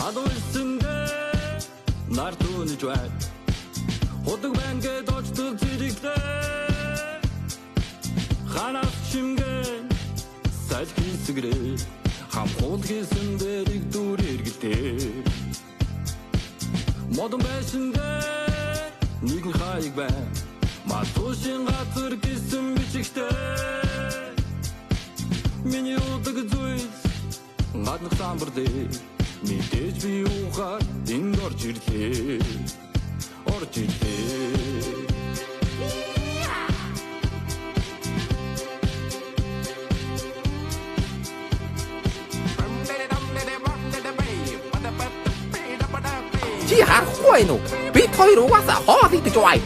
Хадуулсэндээ нар түүнэж байна. Худаг байна гэдочтой зэрэглээ. Ханаас чимгэн сал хийсгэрээ. Хамхуул хийсэн дэрэг дүр эргэлтэй. Модон байшиндээ нэгэн хаяг байна. Матушин газар гисэн бичигтэй. Миний удаг зүйс гаднах самбар дээр мэдээж би ухаар энд орж ирлээ. Орж ирлээ. Чи харахгүй байна уу? Бид хоёр угаасаа хоол идэж бай.